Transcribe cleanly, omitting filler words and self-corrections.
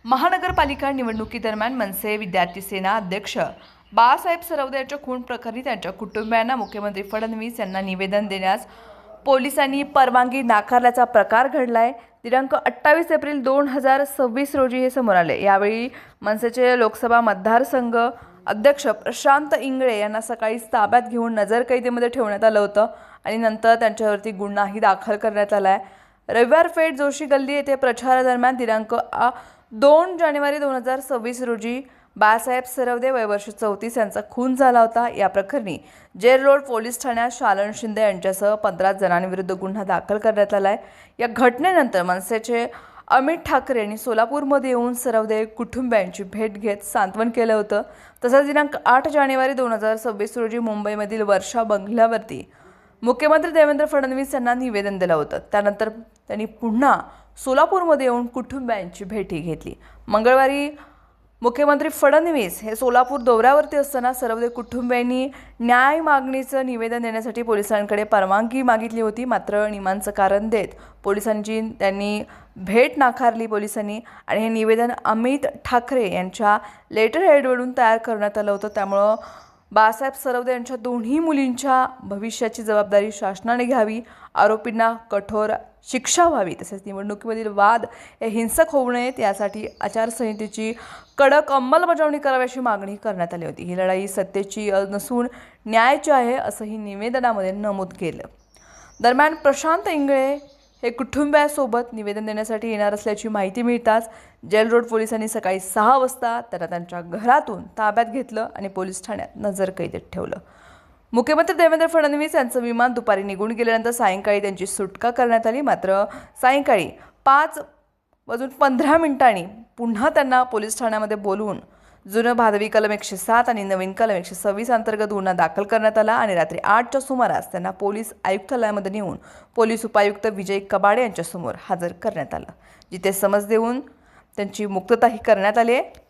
महानगरपालिका निवडणुकीदरम्यान मनसे विद्यार्थी सेना अध्यक्ष बाळासाहेब सरवदे यांच्या खून प्रकरणी त्यांच्या कुटुंबियांना मुख्यमंत्री फडणवीस यांना निवेदन देण्यास पोलिसांनी परवानगी नाकारल्याचा प्रकार घडलाय। दिनांक 28 एप्रिल 2026 रोजी हे समोर आले। यावेळी मनसेचे लोकसभा मतदारसंघ अध्यक्ष प्रशांत इंगळे यांना सकाळी ताब्यात घेऊन नजरकैदेमध्ये ठेवण्यात आलं होतं आणि नंतर त्यांच्यावरती गुन्हाही दाखल करण्यात आलाय। रविवार पेठ जोशी गल्ली येथे प्रचारादरम्यान दिनांक 2 जानेवारी 2026 रोजी बाळासाहेब सरवदे वय वर्ष 34 यांचा खून झाला होता। या प्रकरणी जेल रोड पोलीस ठाण्यात शालन शिंदे यांच्यासह 15 जणांविरुद्ध गुन्हा दाखल करण्यात आलाय। या घटनेनंतर मनसेचे अमित ठाकरे यांनी सोलापूरमध्ये येऊन सरवदे कुटुंबियांची भेट घेत सांत्वन केलं होतं। तसंच दिनांक 8 जानेवारी 2026 रोजी मुंबईमधील वर्षा बंगल्यावरती मुख्यमंत्री देवेंद्र फडणवीस यांना निवेदन दिलं होतं। त्यानंतर त्यांनी पुन्हा सोलापूरमध्ये येऊन कुटुंबियांची भेटी घेतली। मंगळवारी मुख्यमंत्री फडणवीस हे सोलापूर दौऱ्यावरती असताना सरवदे कुटुंबियांनी न्याय मागणीचं निवेदन देण्यासाठी पोलिसांकडे परवानगी मागितली होती। मात्र निमांचं कारण देत पोलिसांची त्यांनी भेट नाकारली पोलिसांनी आणि हे निवेदन अमित ठाकरे यांच्या लेटर हेडवरून तयार करण्यात आलं होतं। त्यामुळं बाळासाहेब सरवदे यांच्या दोन्ही मुलींच्या भविष्याची जबाबदारी शासनाने घ्यावी, आरोपींना कठोर शिक्षा व्हावी, तसेच निवडणुकीमधील वाद हे हिंसक होऊ नयेत यासाठी आचारसंहितेची कडक अंमलबजावणी करावी अशी मागणी करण्यात आली होती। ही लढाई सत्तेची नसून न्यायाची आहे असंही निवेदनामध्ये नमूद केलं। दरम्यान प्रशांत इंगळे हे कुटुंबियांसोबत निवेदन देण्यासाठी येणार असल्याची माहिती मिळताच जेल रोड पोलिसांनी सकाळी 6 वाजता त्यांना त्यांच्या घरातून ताब्यात घेतलं आणि पोलीस ठाण्यात नजरकैदेत ठेवलं। मुख्यमंत्री देवेंद्र फडणवीस यांचं विमान दुपारी निघून गेल्यानंतर सायंकाळी त्यांची सुटका करण्यात आली। मात्र सायंकाळी 5:15 पुन्हा त्यांना पोलीस ठाण्यामध्ये बोलवून जुनं भादवी कलम 107 आणि नवीन कलम 126 अंतर्गत गुन्हा दाखल करण्यात आला आणि रात्री 8च्या सुमारास त्यांना पोलीस आयुक्तालयामध्ये नेऊन पोलीस उपायुक्त विजय कबाडे यांच्यासमोर हजर करण्यात आलं, जिथे समज देऊन त्यांची मुक्तताही करण्यात आली आहे।